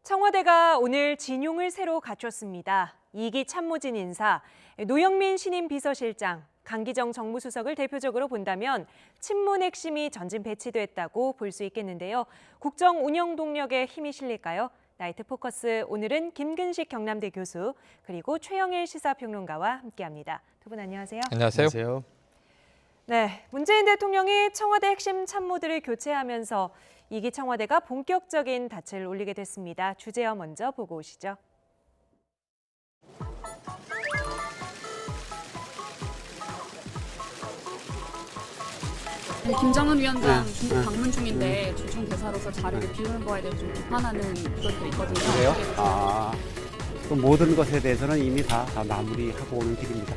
청와대가 오늘 진용을 새로 갖췄습니다. 2기 참모진 인사, 노영민 신임 비서실장, 강기정 정무수석을 대표적으로 본다면 친문 핵심이 전진 배치됐다고 볼 수 있겠는데요. 국정 운영 동력에 힘이 실릴까요? 나이트 포커스 오늘은 김근식 경남대 교수 그리고 최영일 시사평론가와 함께합니다. 두 분 안녕하세요. 안녕하세요. 네, 문재인 대통령이 청와대 핵심 참모들을 교체하면서 2기 청와대가 본격적인 닻을 올리게 됐습니다. 주제어 먼저 보고 오시죠. 김정은 위원장 중국 방문 중인데 주중 대사로서 자리를 비우는 거에 대해서 좀 비판하는 그런 게 있거든요. 그래요? 그 모든 것에 대해서는 이미 다 마무리하고 오는 길입니다.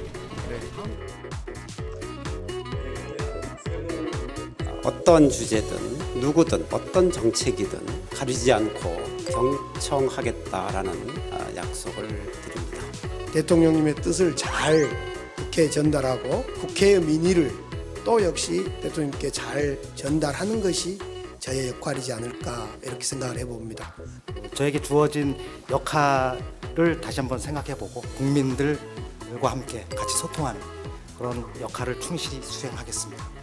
어떤 주제든 누구든 어떤 정책이든 가리지 않고 경청하겠다라는 약속을 드립니다. 대통령님의 뜻을 잘 국회에 전달하고 국회의 민의를 또 역시 대통령님께 잘 전달하는 것이 저의 역할이지 않을까 이렇게 생각을 해봅니다. 저에게 주어진 역할을 다시 한번 생각해보고 국민들과 함께 같이 소통하는 그런 역할을 충실히 수행하겠습니다.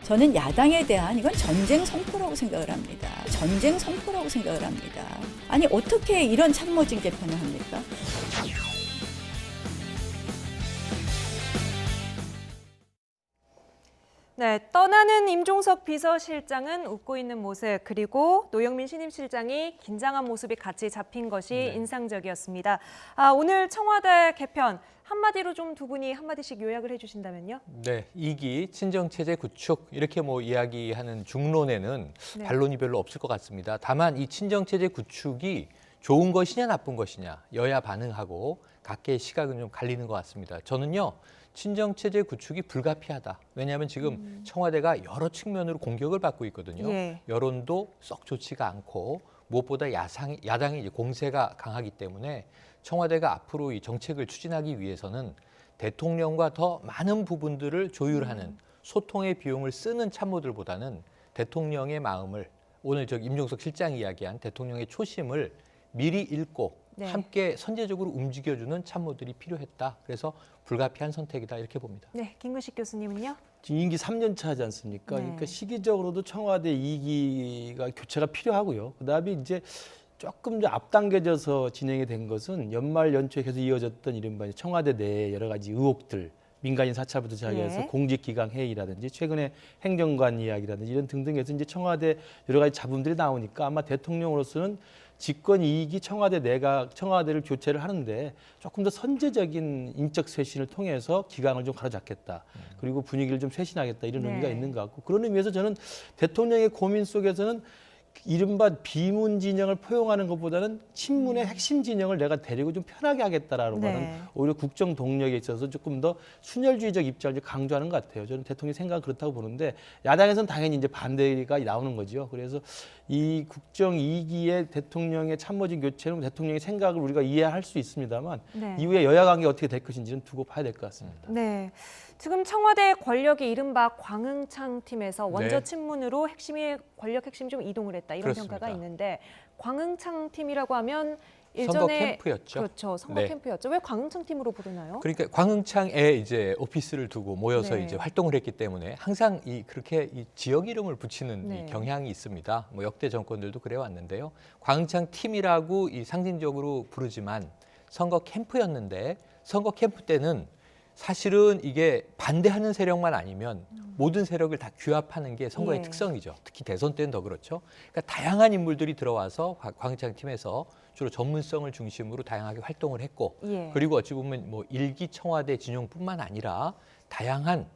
저는 야당에 대한 이건 전쟁 선포라고 생각을 합니다. 전쟁 선포라고 생각을 합니다. 아니 어떻게 이런 참모진 개편을 합니까? 네, 떠나는 임종석 비서실장은 웃고 있는 모습, 그리고 노영민 신임실장이 긴장한 모습이 같이 잡힌 것이 인상적이었습니다. 오늘 청와대 개편, 한마디로 좀 두 분이 한마디씩 요약을 해주신다면요? 네, 2기 친정체제 구축 이렇게 이야기하는 중론에는 반론이 별로 없을 것 같습니다. 다만 이 친정체제 구축이 좋은 것이냐 나쁜 것이냐 여야 반응하고 각계의 시각은 좀 갈리는 것 같습니다. 저는요. 친정체제 구축이 불가피하다. 왜냐하면 지금 청와대가 여러 측면으로 공격을 받고 있거든요. 여론도 썩 좋지가 않고 무엇보다 야당이 이제 공세가 강하기 때문에 청와대가 앞으로 이 정책을 추진하기 위해서는 대통령과 더 많은 부분들을 조율하는 소통의 비용을 쓰는 참모들보다는 대통령의 마음을 오늘 임종석 실장이 이야기한 대통령의 초심을 미리 읽고 함께 선제적으로 움직여주는 참모들이 필요했다. 그래서 불가피한 선택이다 이렇게 봅니다. 네, 김근식 교수님은요? 지금 임기 3년 차지 않습니까? 그러니까 시기적으로도 청와대 2기가 교체가 필요하고요. 그다음에 이제 조금 더 앞당겨져서 진행이 된 것은 연말 연초에 계속 이어졌던 이른바 청와대 내 여러 가지 의혹들, 민간인 사찰부터 시작해서 공직기강 회의라든지 최근에 행정관 이야기라든지 이런 등등해서 이제 청와대 여러 가지 잡음들이 나오니까 아마 대통령으로서는 집권 2기 청와대를 교체를 하는데 조금 더 선제적인 인적 쇄신을 통해서 기강을 좀 가로잡겠다. 그리고 분위기를 좀 쇄신하겠다 이런 의미가 있는 것 같고 그런 의미에서 저는 대통령의 고민 속에서는 이른바 비문 진영을 포용하는 것보다는 친문의 핵심 진영을 내가 데리고 좀 편하게 하겠다라고 하는 오히려 국정 동력에 있어서 조금 더 순혈주의적 입장을 강조하는 것 같아요. 저는 대통령의 생각은 그렇다고 보는데 야당에서는 당연히 이제 반대가 나오는 거죠. 그래서 이 국정 2기의 대통령의 참모진 교체는 대통령의 생각을 우리가 이해할 수 있습니다만 이후에 여야 관계 어떻게 될 것인지는 두고 봐야 될 것 같습니다. 네. 지금 청와대 권력이 이른바 광흥창 팀에서 원저 친문으로 권력 핵심이 좀 이동을 했다 이런 평가가 있는데 광흥창 팀이라고 하면 일전에 선거 캠프였죠. 그렇죠, 선거 캠프였죠. 왜 광흥창 팀으로 부르나요? 그러니까 광흥창에 이제 오피스를 두고 모여서 이제 활동을 했기 때문에 항상 그렇게 지역 이름을 붙이는 이 경향이 있습니다. 역대 정권들도 그래 왔는데요. 광흥창 팀이라고 상징적으로 부르지만 선거 캠프였는데 선거 캠프 때는 사실은 이게 반대하는 세력만 아니면 모든 세력을 다 규합하는 게 선거의 특성이죠. 특히 대선 때는 더 그렇죠. 그러니까 다양한 인물들이 들어와서 광흥창 팀에서 주로 전문성을 중심으로 다양하게 활동을 했고 그리고 어찌 보면 1기 청와대 진영뿐만 아니라 다양한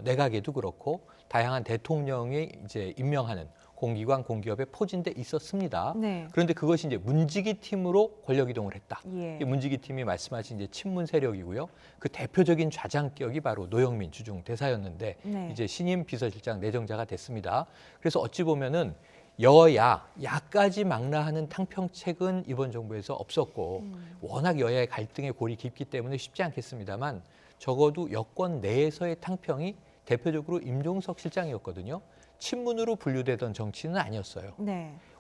내각에도 그렇고 다양한 대통령이 이제 임명하는 공기관, 공기업에 포진돼 있었습니다. 그런데 그것이 이제 문지기 팀으로 권력 이동을 했다. 문지기 팀이 말씀하신 이제 친문 세력이고요. 그 대표적인 좌장격이 바로 노영민 주중 대사였는데 이제 신임 비서실장 내정자가 됐습니다. 그래서 어찌 보면은 야까지 망라하는 탕평책은 이번 정부에서 없었고 워낙 여야의 갈등의 골이 깊기 때문에 쉽지 않겠습니다만 적어도 여권 내에서의 탕평이 대표적으로 임종석 실장이었거든요. 친문으로 분류되던 정치는 아니었어요.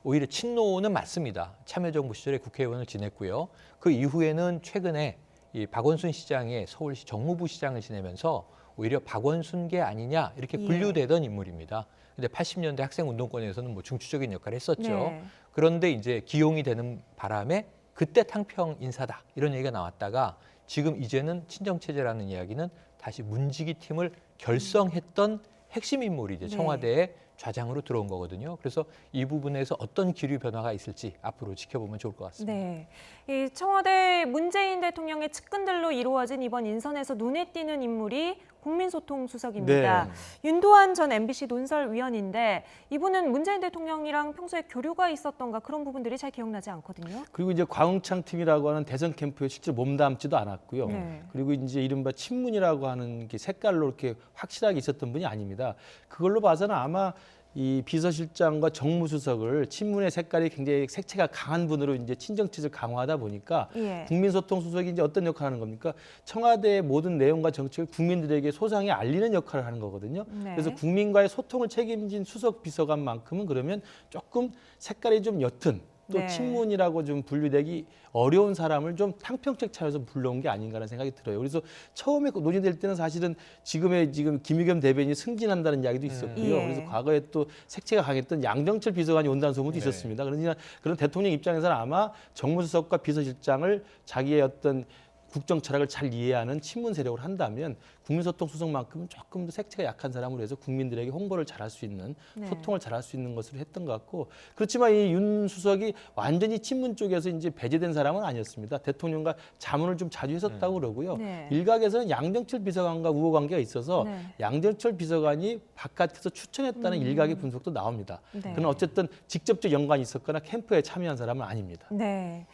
오히려 친노는 맞습니다. 참여정부 시절에 국회의원을 지냈고요. 그 이후에는 최근에 이 박원순 시장의 서울시 정무부 시장을 지내면서 오히려 박원순계 아니냐 이렇게 분류되던 인물입니다. 근데 80년대 학생 운동권에서는 뭐 중추적인 역할을 했었죠. 네. 그런데 이제 기용이 되는 바람에 그때 탕평 인사다 이런 얘기가 나왔다가 지금 이제는 친정체제라는 이야기는 다시 문지기 팀을 결성했던 핵심 인물이 이제 청와대에 좌장으로 들어온 거거든요. 그래서 이 부분에서 어떤 기류 변화가 있을지 앞으로 지켜보면 좋을 것 같습니다. 네, 이 청와대 문재인 대통령의 측근들로 이루어진 이번 인선에서 눈에 띄는 인물이 국민소통수석입니다. 네. 윤도한 전 MBC 논설위원인데 이분은 문재인 대통령이랑 평소에 교류가 있었던가 그런 부분들이 잘 기억나지 않거든요. 그리고 이제 광흥창 팀이라고 하는 대선 캠프에 실제로 몸담지도 않았고요. 네. 그리고 이제 이른바 친문이라고 하는 게 색깔로 이렇게 확실하게 있었던 분이 아닙니다. 그걸로 봐서는 아마 이 비서실장과 정무수석을 친문의 색깔이 굉장히 색채가 강한 분으로 이제 친정체제를 강화하다 보니까 국민소통수석이 이제 어떤 역할을 하는 겁니까? 청와대의 모든 내용과 정책을 국민들에게 소상히 알리는 역할을 하는 거거든요. 네. 그래서 국민과의 소통을 책임진 수석 비서관만큼은 그러면 조금 색깔이 좀 옅은 또 네. 친문이라고 좀 분류되기 어려운 사람을 좀 탕평책 차려서 불러온 게 아닌가라는 생각이 들어요. 그래서 처음에 논의될 때는 사실은 지금 김의겸 대변인이 승진한다는 이야기도 있었고요. 그래서 과거에 또 색채가 강했던 양정철 비서관이 온다는 소문도 있었습니다. 그러나 그런 대통령 입장에서는 아마 정무수석과 비서실장을 자기의 어떤 국정 철학을 잘 이해하는 친문 세력을 한다면 국민소통수석만큼은 조금 더 색채가 약한 사람으로 해서 국민들에게 홍보를 잘할 수 있는 소통을 잘할 수 있는 것으로 했던 것 같고 그렇지만 이 윤 수석이 완전히 친문 쪽에서 이제 배제된 사람은 아니었습니다. 대통령과 자문을 좀 자주 했었다고 그러고요. 네. 일각에서는 양정철 비서관과 우호 관계가 있어서 양정철 비서관이 바깥에서 추천했다는 일각의 분석도 나옵니다. 그러나 어쨌든 직접적 연관이 있었거나 캠프에 참여한 사람은 아닙니다. 네.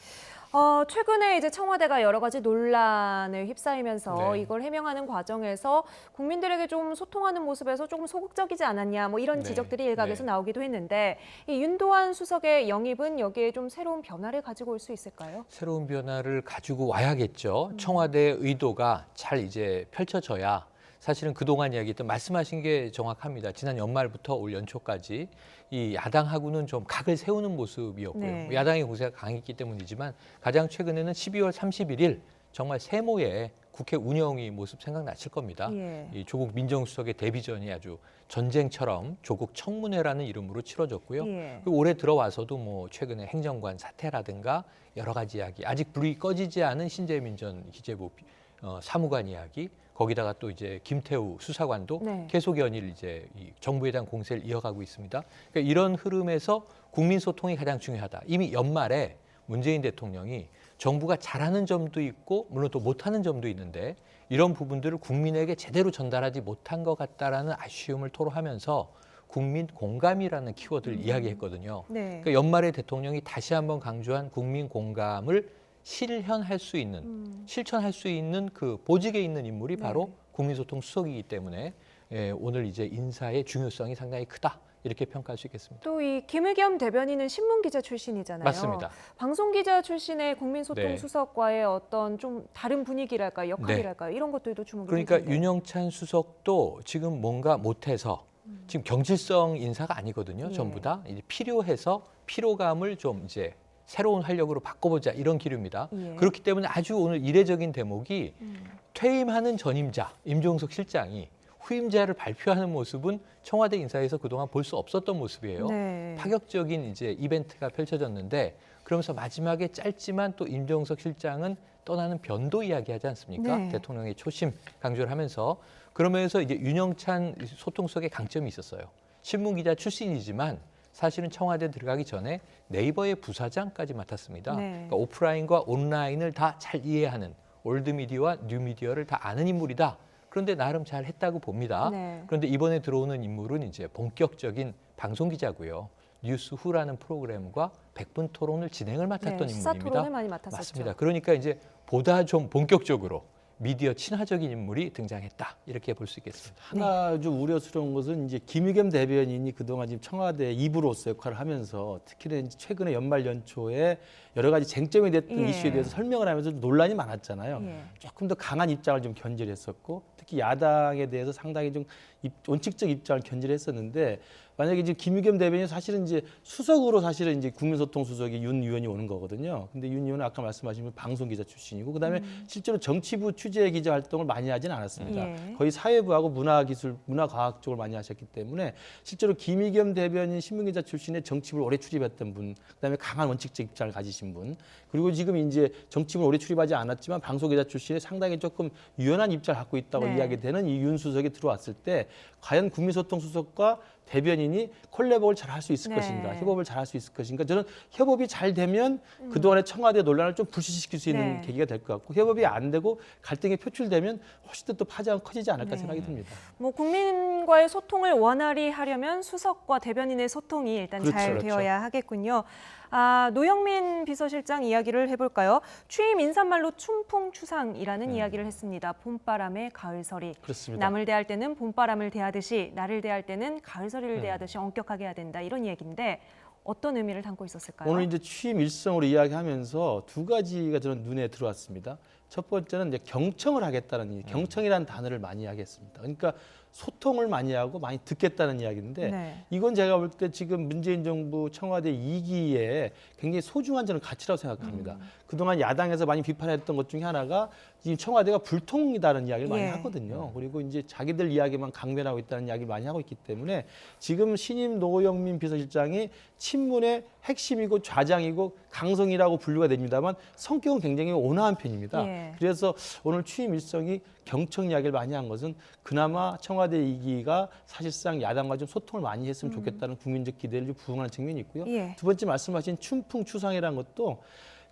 최근에 이제 청와대가 여러 가지 논란을 휩싸이면서 이걸 해명하는 과정에서 국민들에게 좀 소통하는 모습에서 조금 소극적이지 않았냐 뭐 이런 지적들이 일각에서 나오기도 했는데 이 윤도한 수석의 영입은 여기에 좀 새로운 변화를 가지고 올 수 있을까요? 새로운 변화를 가지고 와야겠죠. 청와대의 의도가 잘 이제 펼쳐져야 사실은 그동안 이야기했던 말씀하신 게 정확합니다. 지난 연말부터 올 연초까지 이 야당하고는 좀 각을 세우는 모습이었고요. 야당의 공세가 강했기 때문이지만 가장 최근에는 12월 31일 정말 세모에 국회 운영위 모습 생각나실 겁니다. 이 조국 민정수석의 데뷔전이 아주 전쟁처럼 조국 청문회라는 이름으로 치러졌고요. 그리고 올해 들어와서도 뭐 최근에 행정관 사태라든가 여러 가지 이야기, 아직 불이 꺼지지 않은 신재민 전 기재부 사무관 이야기, 거기다가 또 이제 김태우 수사관도 계속 연일 이제 이 정부에 대한 공세를 이어가고 있습니다. 그러니까 이런 흐름에서 국민 소통이 가장 중요하다. 이미 연말에 문재인 대통령이 정부가 잘하는 점도 있고 물론 또 못하는 점도 있는데 이런 부분들을 국민에게 제대로 전달하지 못한 것 같다라는 아쉬움을 토로하면서 국민 공감이라는 키워드를 이야기했거든요. 그러니까 연말에 대통령이 다시 한번 강조한 국민 공감을 실현할 수 있는, 실천할 수 있는 그 보직에 있는 인물이 바로 국민소통 수석이기 때문에 오늘 이제 인사의 중요성이 상당히 크다. 이렇게 평가할 수 있겠습니다. 또 이 김의겸 대변인은 신문기자 출신이잖아요. 맞습니다. 방송기자 출신의 국민소통 수석과의 어떤 좀 다른 분위기랄까요, 역할이랄까요, 이런 것들도 주목이 그러니까 되는데. 윤영찬 수석도 지금 뭔가 못해서 지금 경질성 인사가 아니거든요. 전부 다 이제 필요해서 피로감을 좀 이제 새로운 활력으로 바꿔보자 이런 기류입니다. 그렇기 때문에 아주 오늘 이례적인 대목이 퇴임하는 전임자 임종석 실장이 후임자를 발표하는 모습은 청와대 인사에서 그동안 볼 수 없었던 모습이에요. 파격적인 이제 이벤트가 펼쳐졌는데 그러면서 마지막에 짧지만 또 임종석 실장은 떠나는 변도 이야기하지 않습니까? 대통령의 초심 강조를 하면서 그러면서 이제 윤영찬 소통수석의 강점이 있었어요. 신문기자 출신이지만 사실은 청와대 들어가기 전에 네이버의 부사장까지 맡았습니다. 그러니까 오프라인과 온라인을 다 잘 이해하는 올드미디어와 뉴미디어를 다 아는 인물이다. 그런데 나름 잘 했다고 봅니다. 그런데 이번에 들어오는 인물은 이제 본격적인 방송기자고요. 뉴스후라는 프로그램과 100분 토론을 진행을 맡았던 인물입니다. 시사 토론을 많이 맡았었죠. 맞습니다. 그러니까 이제 보다 좀 본격적으로 미디어 친화적인 인물이 등장했다. 이렇게 볼 수 있겠습니다. 하나 좀 우려스러운 것은 이제 김의겸 대변인이 그동안 지금 청와대 입으로서 역할을 하면서 특히나 이제 최근에 연말 연초에 여러 가지 쟁점이 됐던 이슈에 대해서 설명을 하면서 논란이 많았잖아요. 조금 더 강한 입장을 좀 견지했었고 특히 야당에 대해서 상당히 좀 원칙적 입장을 견지했었는데 만약에 이제 김의겸 대변인이 사실은 이제 수석으로 사실은 이제 국민소통 수석이 윤 의원이 오는 거거든요. 근데 윤 의원은 아까 말씀하신 방송 기자 출신이고 그다음에 실제로 정치부 취재 기자 활동을 많이 하진 않았습니다. 예. 거의 사회부하고 문화기술, 문화과학 쪽을 많이 하셨기 때문에 실제로 김의겸 대변인 신문기자 출신의 정치부를 오래 출입했던 분, 그다음에 강한 원칙적 입장을 가지신 분, 그리고 지금 이제 정치부를 오래 출입하지 않았지만 방송기자 출신의 상당히 조금 유연한 입장을 갖고 있다고 네. 이야기되는 이 윤 수석이 들어왔을 때 과연 국민소통 수석과 대변인이 콜라보를 잘 할 수 있을 네. 것인가, 협업을 잘 할 수 있을 것인가. 저는 협업이 잘 되면 그동안의 청와대 논란을 좀 불씨시킬 수 있는 네. 계기가 될 것 같고 협업이 안 되고 갈등이 표출되면 훨씬 더 또 파장은 커지지 않을까 네. 생각이 듭니다. 뭐 국민과의 소통을 원활히 하려면 수석과 대변인의 소통이 일단 그렇죠, 잘 그렇죠. 되어야 하겠군요. 노영민 비서실장 이야기를 해볼까요? 취임 인사말로 춘풍추상이라는 이야기를 했습니다. 봄바람에 가을서리. 그렇습니다. 남을 대할 때는 봄바람을 대하듯이 나를 대할 때는 가을서리를 대하듯이 엄격하게 해야 된다. 이런 얘기인데 어떤 의미를 담고 있었을까요? 오늘 이제 취임 일성으로 이야기하면서 두 가지가 저는 눈에 들어왔습니다. 첫 번째는 이제 경청을 하겠다는 경청이라는 단어를 많이 하겠습니다. 그러니까 소통을 많이 하고 많이 듣겠다는 이야기인데 네. 이건 제가 볼 때 지금 문재인 정부 청와대 2기에 굉장히 소중한 저는 가치라고 생각합니다. 그동안 야당에서 많이 비판했던 것 중에 하나가 이 청와대가 불통이다는 이야기를 많이 예. 하거든요. 그리고 이제 자기들 이야기만 강변하고 있다는 이야기를 많이 하고 있기 때문에 지금 신임 노영민 비서실장이 친문의 핵심이고 좌장이고 강성이라고 분류가 됩니다만 성격은 굉장히 온화한 편입니다. 예. 그래서 오늘 취임 일성이 경청 이야기를 많이 한 것은 그나마 청와대 2기가 사실상 야당과 좀 소통을 많이 했으면 좋겠다는 국민적 기대를 좀 부응하는 측면이 있고요. 예. 두 번째 말씀하신 춘풍추상이라는 것도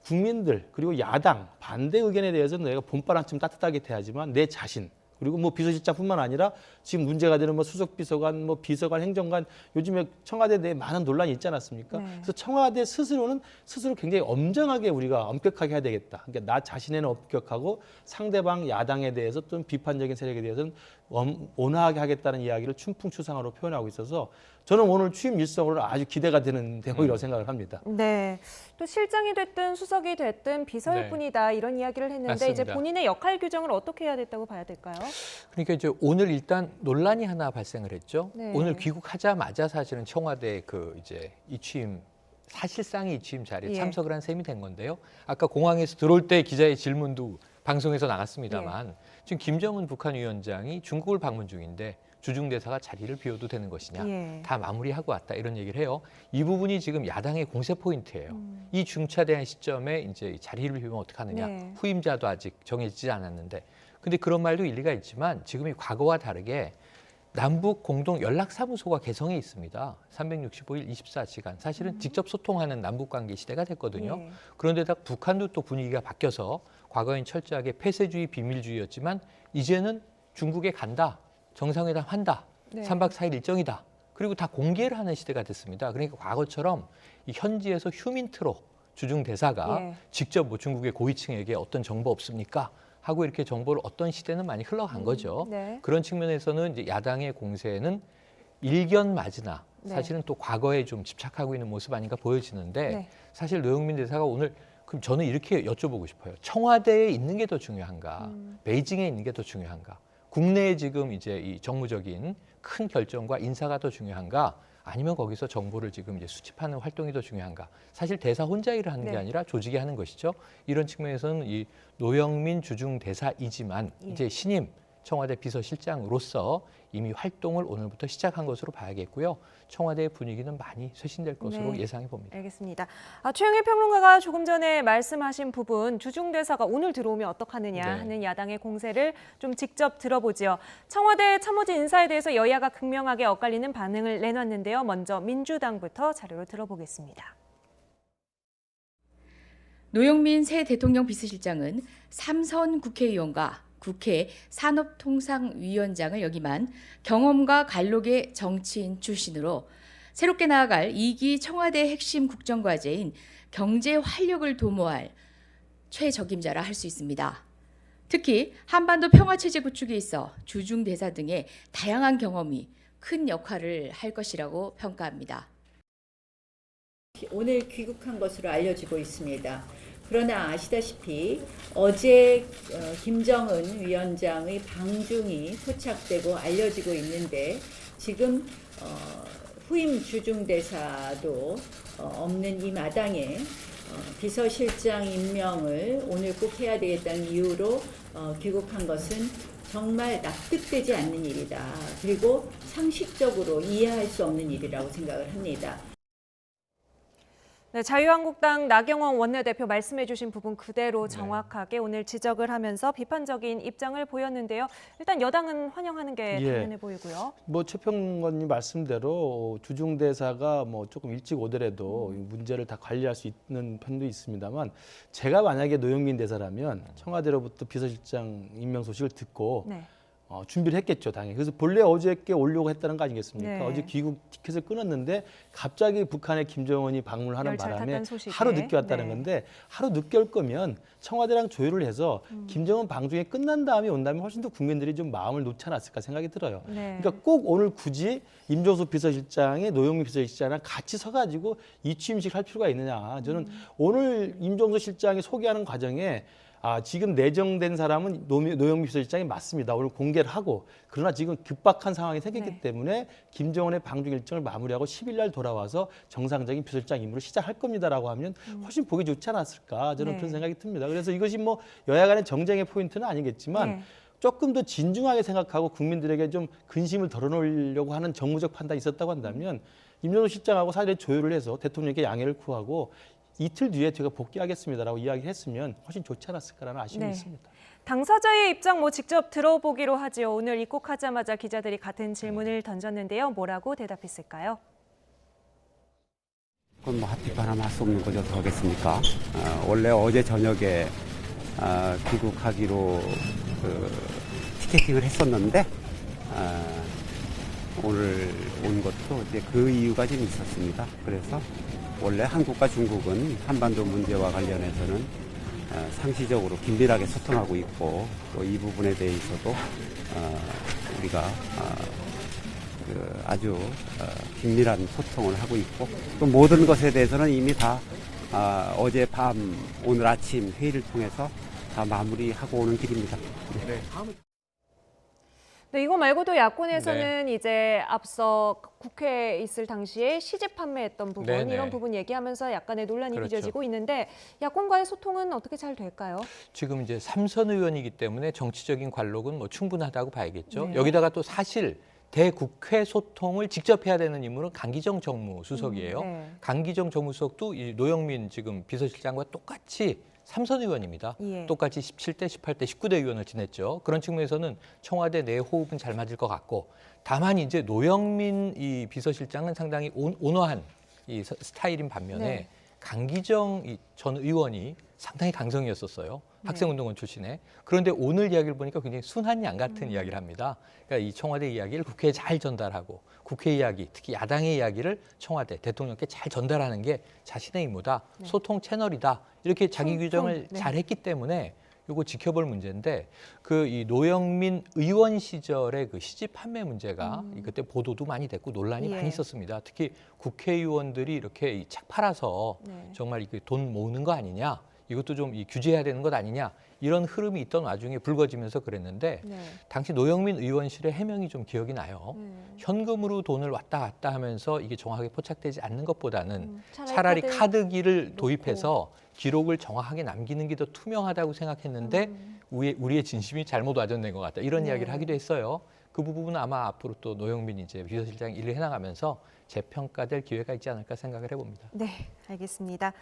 국민들 그리고 야당 반대 의견에 대해서는 내가 봄바람쯤 따뜻하게 대하지만 내 자신 그리고 뭐 비서실장뿐만 아니라 지금 문제가 되는 뭐 수석비서관, 뭐 비서관, 행정관 요즘에 청와대 내에 많은 논란이 있지 않았습니까? 네. 그래서 청와대 스스로는 스스로 굉장히 엄정하게 우리가 엄격하게 해야 되겠다. 그러니까 나 자신에는 엄격하고 상대방 야당에 대해서 또는 비판적인 세력에 대해서는 온화하게 하겠다는 이야기를 춘풍추상으로 표현하고 있어서 저는 오늘 취임 일성으로 아주 기대가 되는 대목이라고 생각을 합니다. 네, 또 실장이 됐든 수석이 됐든 비서일 네. 뿐이다 이런 이야기를 했는데 이제 맞습니다. 본인의 역할 규정을 어떻게 해야 됐다고 봐야 될까요? 그러니까 이제 오늘 일단 논란이 하나 발생을 했죠. 네. 오늘 귀국하자마자 사실은 청와대 그 이제 이 취임 사실상의 이 취임 자리에 예. 참석을 한 셈이 된 건데요. 아까 공항에서 들어올 때 기자의 질문도 방송에서 나갔습니다만 지금 김정은 북한 위원장이 중국을 방문 중인데 주중대사가 자리를 비워도 되는 것이냐. 예. 다 마무리하고 왔다 이런 얘기를 해요. 이 부분이 지금 야당의 공세 포인트예요. 이 중차대한 시점에 이제 자리를 비우면 어떡하느냐. 네. 후임자도 아직 정해지지 않았는데. 근데 그런 말도 일리가 있지만 지금 이 과거와 다르게 남북 공동 연락사무소가 개성에 있습니다. 365일 24시간. 사실은 직접 소통하는 남북관계 시대가 됐거든요. 예. 그런데다 북한도 또 분위기가 바뀌어서 과거엔 철저하게 폐쇄주의, 비밀주의였지만 이제는 중국에 간다. 정상회담 한다. 네. 3박 4일 일정이다. 그리고 다 공개를 하는 시대가 됐습니다. 그러니까 과거처럼 이 현지에서 휴민트로 주중 대사가 예. 직접 뭐 중국의 고위층에게 어떤 정보 없습니까? 하고 이렇게 정보를 어떤 시대는 많이 흘러간 거죠. 네. 그런 측면에서는 이제 야당의 공세는 일견 맞으나 네. 사실은 또 과거에 좀 집착하고 있는 모습 아닌가 보여지는데 네. 사실 노영민 대사가 오늘 그럼 저는 이렇게 여쭤보고 싶어요. 청와대에 있는 게 더 중요한가? 베이징에 있는 게 더 중요한가? 국내에 지금 이제 이 정무적인 큰 결정과 인사가 더 중요한가? 아니면 거기서 정보를 지금 이제 수집하는 활동이 더 중요한가? 사실 대사 혼자 일을 하는 게 네. 아니라 조직이 하는 것이죠. 이런 측면에서는 이 노영민 주중 대사이지만 예. 이제 신임 청와대 비서실장으로서 이미 활동을 오늘부터 시작한 것으로 봐야겠고요. 청와대의 분위기는 많이 쇄신될 것으로 네. 예상해 봅니다. 알겠습니다. 최영일 평론가가 조금 전에 말씀하신 부분 주중대사가 오늘 들어오면 어떡하느냐 네. 하는 야당의 공세를 좀 직접 들어보죠. 청와대 참모진 인사에 대해서 여야가 극명하게 엇갈리는 반응을 내놨는데요. 먼저 민주당부터 자료를 들어보겠습니다. 노영민 새 대통령 비서실장은 3선 국회의원과 국회 산업통상위원장을 역임한 경험과 관록의 정치인 출신으로 새롭게 나아갈 2기 청와대 핵심 국정과제인 경제 활력을 도모할 최적임자라 할 수 있습니다. 특히 한반도 평화체제 구축에 있어 주중대사 등의 다양한 경험이 큰 역할을 할 것이라고 평가합니다. 오늘 귀국한 것으로 알려지고 있습니다. 그러나 아시다시피 어제 김정은 위원장의 방중이 포착되고 알려지고 있는데 지금 후임 주중대사도 없는 이 마당에 비서실장 임명을 오늘 꼭 해야 되겠다는 이유로 귀국한 것은 정말 납득되지 않는 일이다. 그리고 상식적으로 이해할 수 없는 일이라고 생각을 합니다. 네, 자유한국당 나경원 원내대표 말씀해 주신 부분 그대로 정확하게 오늘 지적을 하면서 비판적인 입장을 보였는데요. 일단 여당은 환영하는 게 당연해 보이고요. 뭐 최평원님 말씀대로 주중대사가 뭐 조금 일찍 오더라도 문제를 다 관리할 수 있는 편도 있습니다만 제가 만약에 노영민 대사라면 청와대로부터 비서실장 임명 소식을 듣고 네. 준비를 했겠죠, 당연히. 그래서 본래 어저께 오려고 했다는 거 아니겠습니까? 네. 어제 귀국 티켓을 끊었는데 갑자기 북한의 김정은이 방문을 하는 바람에 하루 늦게 왔다는 건데 하루 늦게 올 거면 청와대랑 조율을 해서 김정은 방중이 끝난 다음에 온다면 훨씬 더 국민들이 좀 마음을 놓지 않았을까 생각이 들어요. 네. 그러니까 꼭 오늘 굳이 임종석 비서실장이 노영민 비서실장이랑 같이 서가지고 이 취임식 할 필요가 있느냐. 저는 오늘 임종석 실장이 소개하는 과정에 지금 내정된 사람은 노영민 비서실장이 맞습니다. 오늘 공개를 하고 그러나 지금 급박한 상황이 생겼기 때문에 김정은의 방중 일정을 마무리하고 10일 날 돌아와서 정상적인 비서실장 임무를 시작할 겁니다라고 하면 훨씬 보기 좋지 않았을까 저는 그런 생각이 듭니다. 그래서 이것이 뭐 여야 간의 정쟁의 포인트는 아니겠지만 조금 더 진중하게 생각하고 국민들에게 좀 근심을 덜어놓으려고 하는 정무적 판단이 있었다고 한다면 임종석 실장하고 사전에 조율을 해서 대통령께 양해를 구하고 이틀 뒤에 제가 복귀하겠습니다라고 이야기를 했으면 훨씬 좋지 않았을까라는 아쉬움이 있습니다. 당사자의 입장 직접 들어보기로 하죠. 오늘 입국하자마자 기자들이 같은 질문을 던졌는데요. 뭐라고 대답했을까요? 그건 뭐 비판하면 할 수 없는 거죠. 더 하겠습니까? 원래 어제 저녁에 귀국하기로 티켓팅을 했었는데 오늘 온 것도 이제 그 이유가 좀 있었습니다. 그래서 원래 한국과 중국은 한반도 문제와 관련해서는 상시적으로 긴밀하게 소통하고 있고 또 이 부분에 대해서도 우리가 아주 긴밀한 소통을 하고 있고 또 모든 것에 대해서는 이미 다 어제 밤 오늘 아침 회의를 통해서 다 마무리하고 오는 길입니다. 네. 네, 이거 말고도 야권에서는 이제 앞서 국회에 있을 당시에 시집 판매했던 부분 이런 부분 얘기하면서 약간의 논란이 빚어지고 있는데 야권과의 소통은 어떻게 잘 될까요? 지금 이제 3선 의원이기 때문에 정치적인 관록은 뭐 충분하다고 봐야겠죠. 여기다가 또 사실 대국회 소통을 직접 해야 되는 인물은 강기정 정무수석이에요. 강기정 정무수석도 이 노영민 지금 비서실장과 똑같이 3선 의원입니다. 똑같이 17대, 18대, 19대 의원을 지냈죠. 그런 측면에서는 청와대 내 호흡은 잘 맞을 것 같고 다만 이제 노영민 이 비서실장은 상당히 온화한 이 스타일인 반면에 강기정 전 의원이 상당히 강성이었었어요. 학생운동원 출신에. 그런데 오늘 이야기를 보니까 굉장히 순한 양 같은 이야기를 합니다. 그러니까 이 청와대 이야기를 국회에 잘 전달하고 국회 이야기, 특히 야당의 이야기를 청와대, 대통령께 잘 전달하는 게 자신의 임무다. 소통 채널이다. 이렇게 자기 규정을 잘 했기 때문에 이거 지켜볼 문제인데 이 노영민 의원 시절의 그 시집 판매 문제가 그때 보도도 많이 됐고 논란이 많이 있었습니다. 특히 국회의원들이 이렇게 책 팔아서 정말 돈 모으는 거 아니냐. 이것도 좀 규제해야 되는 것 아니냐 이런 흐름이 있던 와중에 불거지면서 그랬는데 당시 노영민 의원실의 해명이 좀 기억이 나요. 현금으로 돈을 왔다 갔다 하면서 이게 정확하게 포착되지 않는 것보다는 차라리 카드기를 도입해서 기록을 정확하게 남기는 게 더 투명하다고 생각했는데 우리의 진심이 잘못 와전된 것 같다. 이런 이야기를 하기도 했어요. 그 부분은 아마 앞으로 또 노영민 이제 비서실장이 일을 해나가면서 재평가될 기회가 있지 않을까 생각을 해봅니다. 네, 알겠습니다.